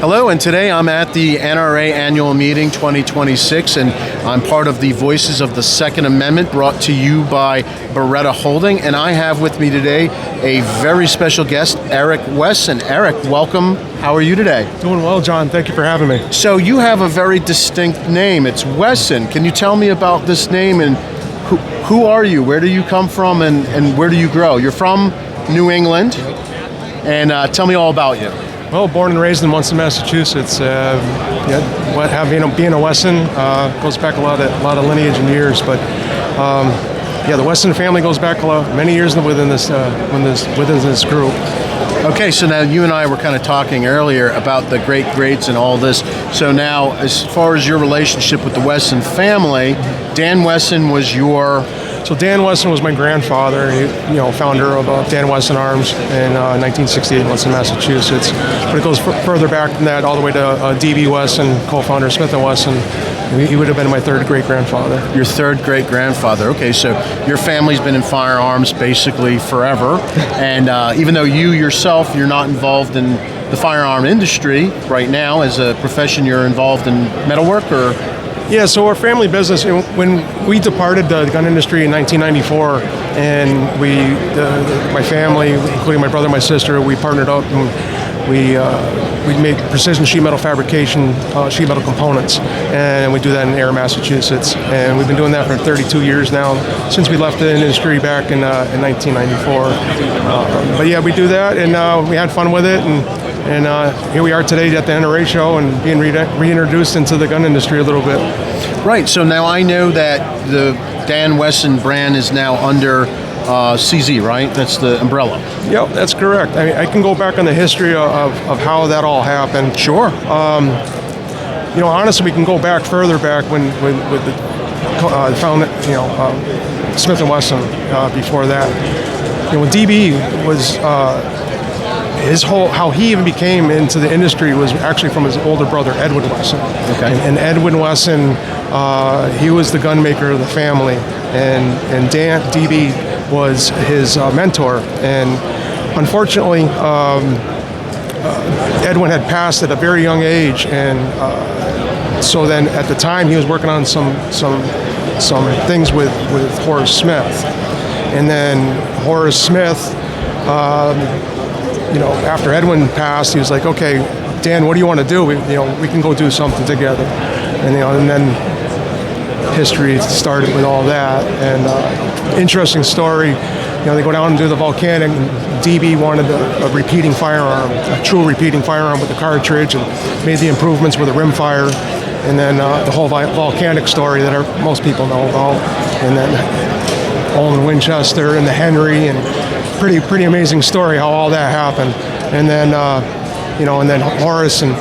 Hello, and today I'm at the NRA Annual Meeting 2026, and I'm part of the Voices of the Second Amendment brought to you by Beretta Holding, and I have with me today a very special guest, Eric Wesson. Eric, welcome. How are you today? Doing well, John. Thank you for having me. So you have a very distinct name. It's Wesson. Can you tell me about this name, and who are you? Where do you come from, and where do you grow? You're from New England, and tell me all about you. Well, born and raised in Wesson, Massachusetts. Being a Wesson goes back a lot of lineage and years, but the Wesson family goes back many years within this group. Okay, so now you and I were kind of talking earlier about the greats and all this. So now, as far as your relationship with the Wesson family, Dan Wesson was your... So Dan Wesson was my grandfather, founder of Dan Wesson Arms in 1968 in Wesson, Massachusetts. But it goes further back than that, all the way to D.B. Wesson, co-founder of Smith & Wesson. He would have been my third great-grandfather. Your third great-grandfather. Okay, so your family's been in firearms basically forever. And even though you yourself, you're not involved in the firearm industry right now as a profession, you're involved in metalwork or... Yeah, so our family business, when we departed the gun industry in 1994, and my family, including my brother and my sister, we partnered up and we make precision sheet metal fabrication, sheet metal components, and we do that in Air, Massachusetts. And we've been doing that for 32 years now, since we left the industry back in 1994. But yeah, we do that, and we had fun with it, and here we are today at the NRA show and being reintroduced into the gun industry a little bit. Right, so now I know that the Dan Wesson brand is now under CZ, right? That's the umbrella. Yep, that's correct. I mean, I can go back on the history of how that all happened. Sure. Honestly, we can go back further back when with the Smith & Wesson before that. When DB was... how he even became into the industry was actually from his older brother, Edwin Wesson. Okay. And Edwin Wesson, he was the gun maker of the family, and DB was his mentor. And unfortunately, Edwin had passed at a very young age, and so then at the time he was working on some things with Horace Smith, and then Horace Smith. After Edwin passed, he was like, "Okay, Dan, what do you want to do? We can go do something together." And then history started with all that. And interesting story. They go down and do the volcanic. And DB wanted a repeating firearm, a true repeating firearm with the cartridge, and made the improvements with the rimfire. And then the whole volcanic story that most people know about. And then Olin Winchester and the Henry and. Pretty amazing story how all that happened, and then and then Horace and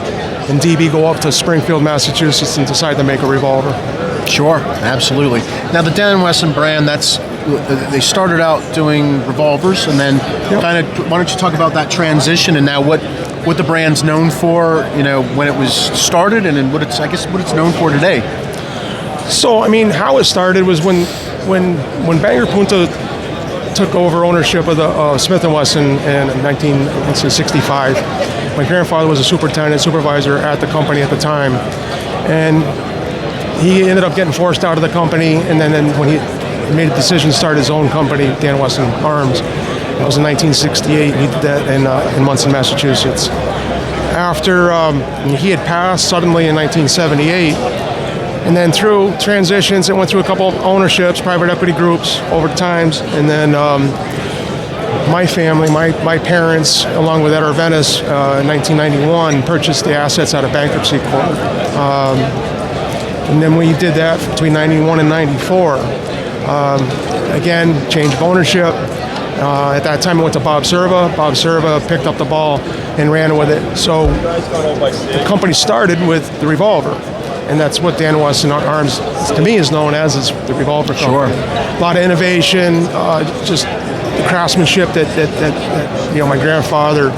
DB go up to Springfield, Massachusetts, and decide to make a revolver. Sure, absolutely. Now the Dan Wesson brand, they started out doing revolvers, and then kind of. Why don't you talk about that transition and now what the brand's known for? When it was started, and then what it's known for today. So I mean, how it started was when Bangor Punta took over ownership of the Smith & Wesson in 1965. My grandfather was a supervisor at the company at the time, and he ended up getting forced out of the company, and then when he made a decision to start his own company, Dan Wesson Arms, it was in 1968, he did that in Munson, Massachusetts. After he had passed suddenly in 1978, and then through transitions, it went through a couple of ownerships, private equity groups over times, and then my family, my parents, along with Ed Venice, in 1991, purchased the assets out of bankruptcy court. And then we did that between 91 and 94. Again, change of ownership. At that time, it went to Bob Serva. Bob Serva picked up the ball and ran with it. So the company started with the revolver. And that's what Dan Wesson Arms, to me, is known as, is the revolver company. Sure. A lot of innovation, just the craftsmanship that my grandfather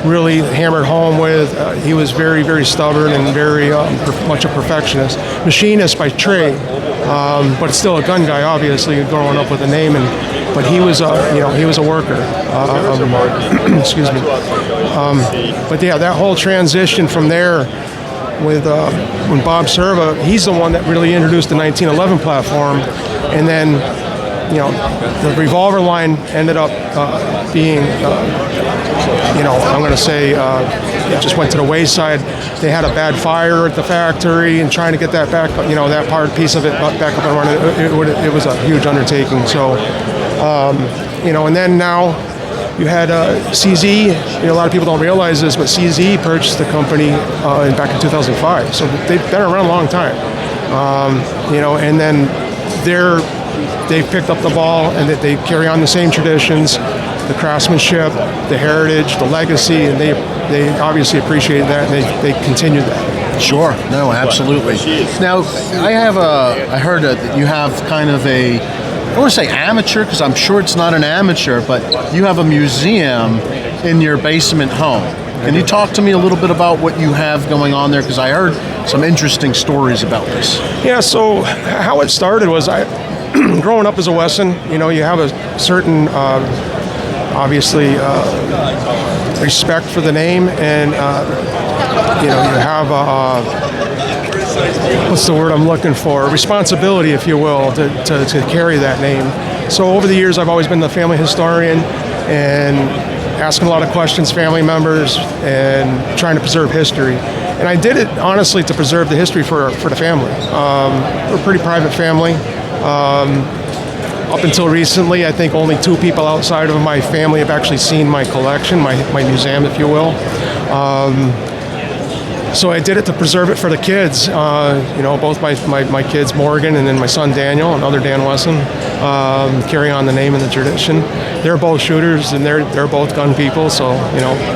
really hammered home with. He was very, very stubborn and very much a perfectionist. Machinist by trade, but still a gun guy, obviously, growing up with a name. But he was a worker. Excuse me. But yeah, that whole transition from there with when Bob Serva, he's the one that really introduced the 1911 platform, and then the revolver line ended up being, I'm going to say, it just went to the wayside. They had a bad fire at the factory, and trying to get that back, that part piece of it back up and running, it was a huge undertaking. So, and then now you had CZ. A lot of people don't realize this, but CZ purchased the company back in 2005. So they've been around a long time. And then they've picked up the ball, and that they carry on the same traditions, the craftsmanship, the heritage, the legacy, and they obviously appreciate that, and they continue that. Sure. No, absolutely. Now, I heard that you have kind of I don't want to say amateur, because I'm sure it's not an amateur, but you have a museum in your basement home. Can you talk to me a little bit about what you have going on there? Because I heard some interesting stories about this. Yeah, so how it started was growing up as a Wesson, you have a certain, obviously, respect for the name, and, you have what's the word I'm looking for? Responsibility, if you will, to carry that name. So over the years, I've always been the family historian and asking a lot of questions, family members, and trying to preserve history. And I did it, honestly, to preserve the history for the family. We're a pretty private family. Up until recently, I think only 2 people outside of my family have actually seen my collection, my museum, if you will. So I did it to preserve it for the kids. Both my kids, Morgan, and then my son Daniel, another Dan Wesson, carry on the name and the tradition. They're both shooters, and they're both gun people. So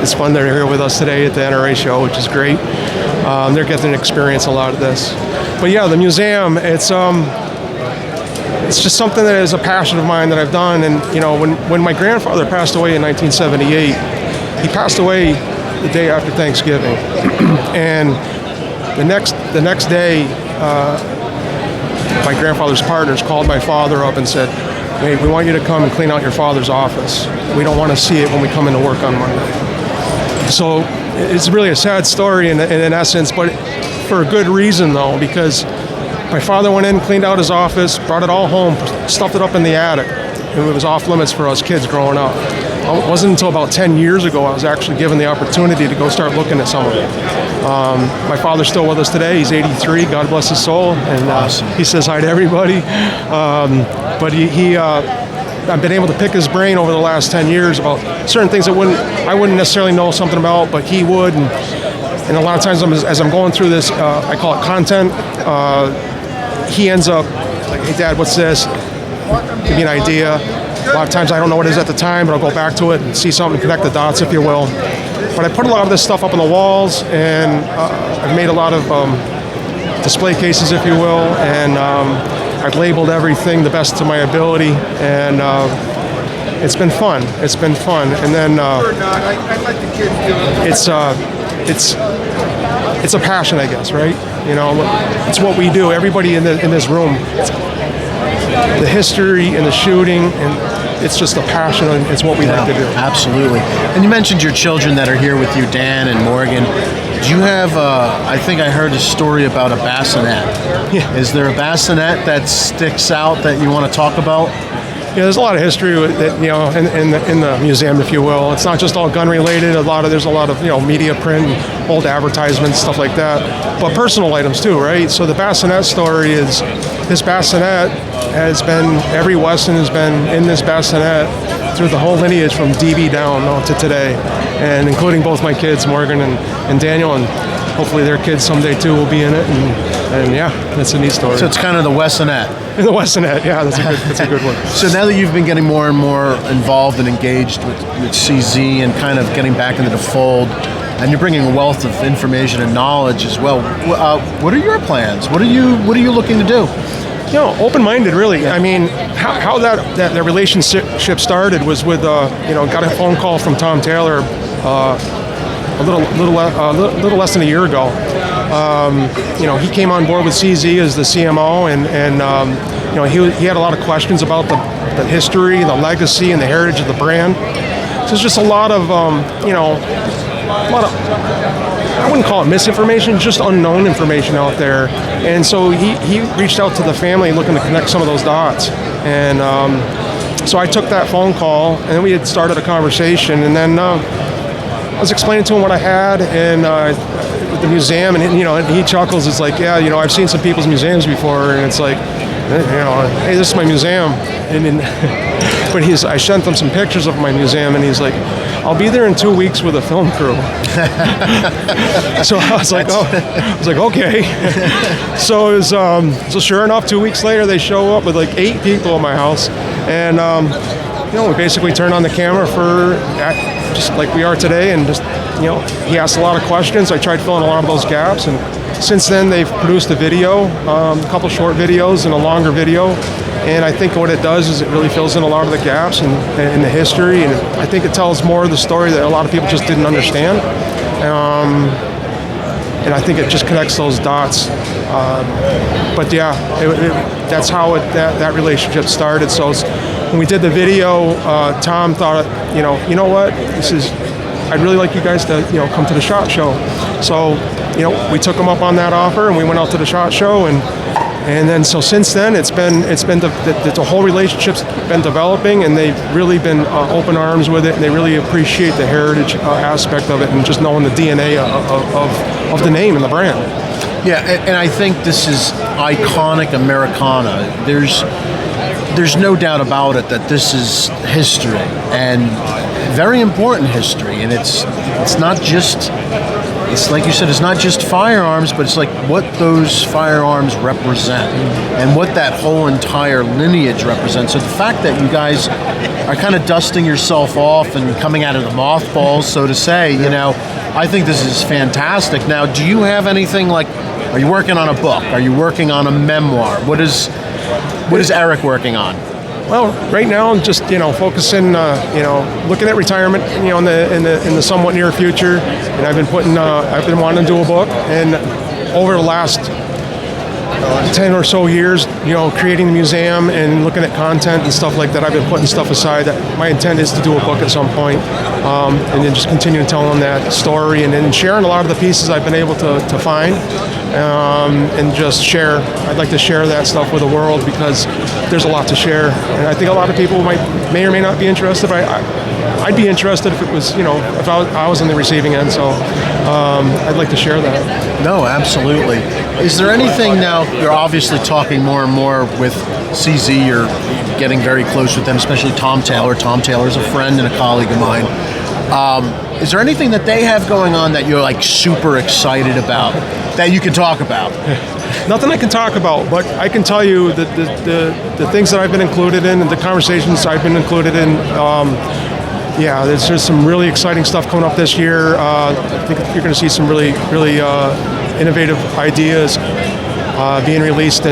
it's fun they're here with us today at the NRA show, which is great. They're getting to experience a lot of this. But yeah, the museum, it's just something that is a passion of mine that I've done. And when my grandfather passed away in 1978, he passed away the day after Thanksgiving, and the next day, my grandfather's partners called my father up and said, "Hey, we want you to come and clean out your father's office. We don't want to see it when we come into work on Monday." So it's really a sad story in essence, but for a good reason though, because my father went in, cleaned out his office, brought it all home, stuffed it up in the attic. It was off limits for us kids growing up. It wasn't until about 10 years ago I was actually given the opportunity to go start looking at some of it. My father's still with us today. He's 83. God bless his soul. And awesome. He says hi to everybody. But I've been able to pick his brain over the last 10 years about certain things that I wouldn't necessarily know something about, but he would. And a lot of times as I'm going through this, I call it content, he ends up like, "Hey, Dad, what's this?" Give me an idea. A lot of times I don't know what it is at the time, but I'll go back to it and see something, connect the dots, if you will. But I put a lot of this stuff up on the walls, and I've made a lot of display cases, if you will, and I've labeled everything the best to my ability, and it's been fun. It's been fun. And then it's a passion, I guess, right? It's what we do. Everybody in this room, the history and the shooting, and it's just a passion, and it's what we like to do. Absolutely. And you mentioned your children that are here with you, Dan and Morgan. Do you have, I think I heard a story about a bassinet. Yeah. Is there a bassinet that sticks out that you want to talk about? Yeah, there's a lot of history with it, in the museum, if you will. It's not just all gun related. There's a lot of media print, old advertisements, stuff like that. But personal items too, right? So the bassinet story is this bassinet has been, every Wesson has been in this bassinet through the whole lineage from DB down to today, and including both my kids, Morgan and Daniel, and hopefully their kids someday too will be in it. And yeah, that's a neat story. So it's kind of the Wessonette. The Wessonette, yeah, that's a good one. So now that you've been getting more and more involved and engaged with CZ and kind of getting back into the fold, and you're bringing a wealth of information and knowledge as well, what are your plans? What are you looking to do? Open-minded, really. I mean, how that relationship started was with, got a phone call from Tom Taylor a little less than a year ago. He came on board with CZ as the CMO, and he had a lot of questions about the history, the legacy, and the heritage of the brand. So it's just a lot of, I wouldn't call it misinformation, just unknown information out there. And so he reached out to the family looking to connect some of those dots. And so I took that phone call, and we had started a conversation, and then I was explaining to him what I had, and the museum, and and he chuckles. It's like, yeah, I've seen some people's museums before, and it's like, hey, this is my museum. And then, but I sent him some pictures of my museum, and he's like, I'll be there in 2 weeks with a film crew. So I was like, okay. So it was, so sure enough, 2 weeks later, they show up with like 8 people at my house, and we basically turned on the camera for just like we are today, and just he asked a lot of questions. I tried filling a lot of those gaps, and since then they've produced a video, a couple short videos and a longer video. And I think what it does is it really fills in a lot of the gaps in the history, and I think it tells more of the story that a lot of people just didn't understand. And I think it just connects those dots. But yeah, that's how that relationship started. So when we did the video, Tom thought, you know what, I'd really like you guys to come to the SHOT Show. So we took him up on that offer, and we went out to the SHOT Show, and then so since then it's been the whole relationship's been developing, and they've really been open arms with it, and they really appreciate the heritage aspect of it, and just knowing the DNA of the name and the brand. Yeah, and I think this is iconic Americana. There's no doubt about it that this is history, and very important history, and it's not just. It's like you said, it's not just firearms, but it's like what those firearms represent and what that whole entire lineage represents. So the fact that you guys are kind of dusting yourself off and coming out of the mothballs, so to say, I think this is fantastic. Now, do you have anything like, are you working on a book? Are you working on a memoir? What is Eric working on? Well, right now I'm just focusing, looking at retirement, in the somewhat near future, and I've been wanting to do a book, and over the last 10 or so years, creating the museum and looking at content and stuff like that, I've been putting stuff aside. My intent is to do a book at some point, and then just continue telling that story, and then sharing a lot of the pieces I've been able to find, and just share. I'd like to share that stuff with the world, because there's a lot to share, and I think a lot of people may or may not be interested. I'd be interested if it was, if I was on the receiving end. So I'd like to share that. No, absolutely. Is there anything now? You're obviously talking more and more with CZ. You're getting very close with them, especially Tom Taylor. Tom Taylor's a friend and a colleague of mine. Is there anything that they have going on that you're like super excited about that you can talk about? Nothing I can talk about, but I can tell you that the things that I've been included in and the conversations I've been included in, there's some really exciting stuff coming up this year. I think you're going to see some really innovative ideas being released.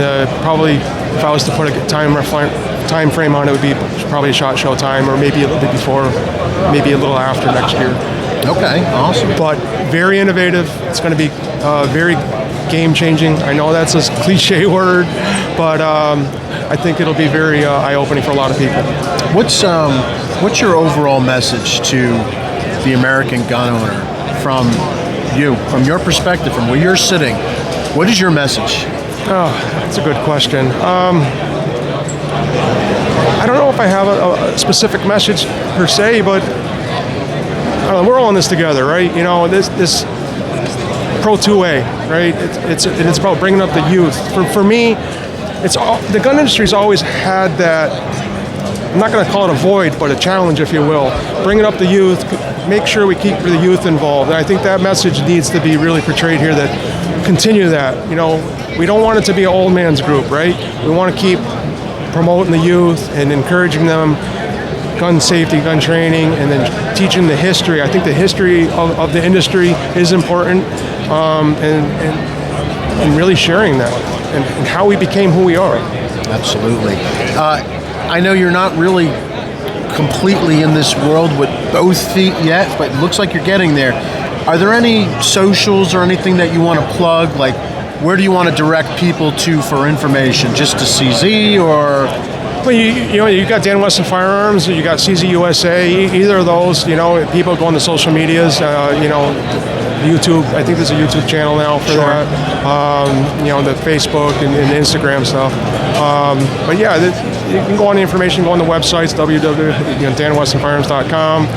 Probably, if I was to put a time frame on it, would be probably a SHOT Show time, or maybe a little bit before, maybe a little after next year. Okay, awesome. But very innovative. It's going to be very game-changing. I know that's a cliche word, but I think it'll be very eye-opening for a lot of people. What's your overall message to the American gun owner from your perspective, from where you're sitting? What is your message? Oh, that's a good question. I don't know if I have a specific message per se, but we're all in this together, right? This Pro 2A, right? It's about bringing up the youth. For me, the gun industry's always had that. I'm not going to call it a void, but a challenge, if you will. Bringing up the youth, make sure we keep the youth involved. And I think that message needs to be really portrayed here. That continue that. We don't want it to be an old man's group, right? We want to keep promoting the youth and encouraging them. Gun safety, gun training, and then teaching the history. I think the history of the industry is important, and really sharing that and how we became who we are. Absolutely. I know you're not really completely in this world with both feet yet, but it looks like you're getting there. Are there any socials or anything that you want to plug? Like, where do you want to direct people to for information? Just to CZ or? Well, you got Dan Wesson Firearms, you got CZ USA, either of those, people go on the social medias, YouTube, I think there's a YouTube channel now for that, the Facebook and Instagram stuff. But yeah, you can go on the information, go on the websites, www.danwessonfirearms.com.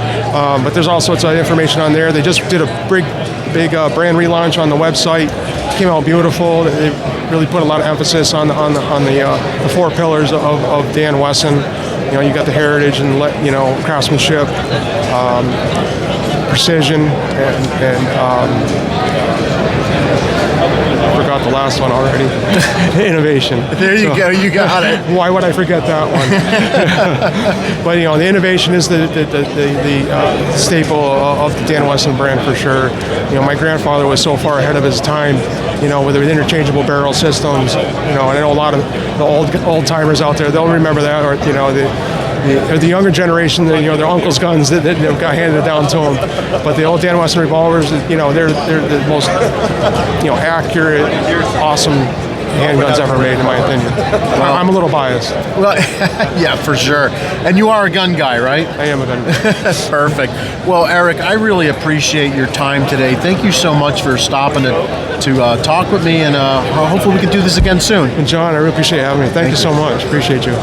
But there's all sorts of information on there. They just did a big brand relaunch on the website. It came out beautiful. They really put a lot of emphasis on the four pillars of Dan Wesson. You got the heritage and craftsmanship, precision, and I forgot the last one already. Innovation. There you go. You got it. Why would I forget that one? But the innovation is the staple of the Dan Wesson brand for sure. My grandfather was so far ahead of his time. With the interchangeable barrel systems. And I know a lot of the old timers out there. They'll remember that, or the younger generation, their uncle's guns that got handed down to them. But the old Dan Wesson revolvers, they're the most accurate, awesome handguns ever made, in my opinion. Well, I'm a little biased. Well, yeah, for sure. And you are a gun guy, right? I am a gun guy. Perfect. Well, Eric, I really appreciate your time today. Thank you so much for stopping to talk with me, and hopefully we can do this again soon. And John, I really appreciate having me. Thank you so much. Appreciate you.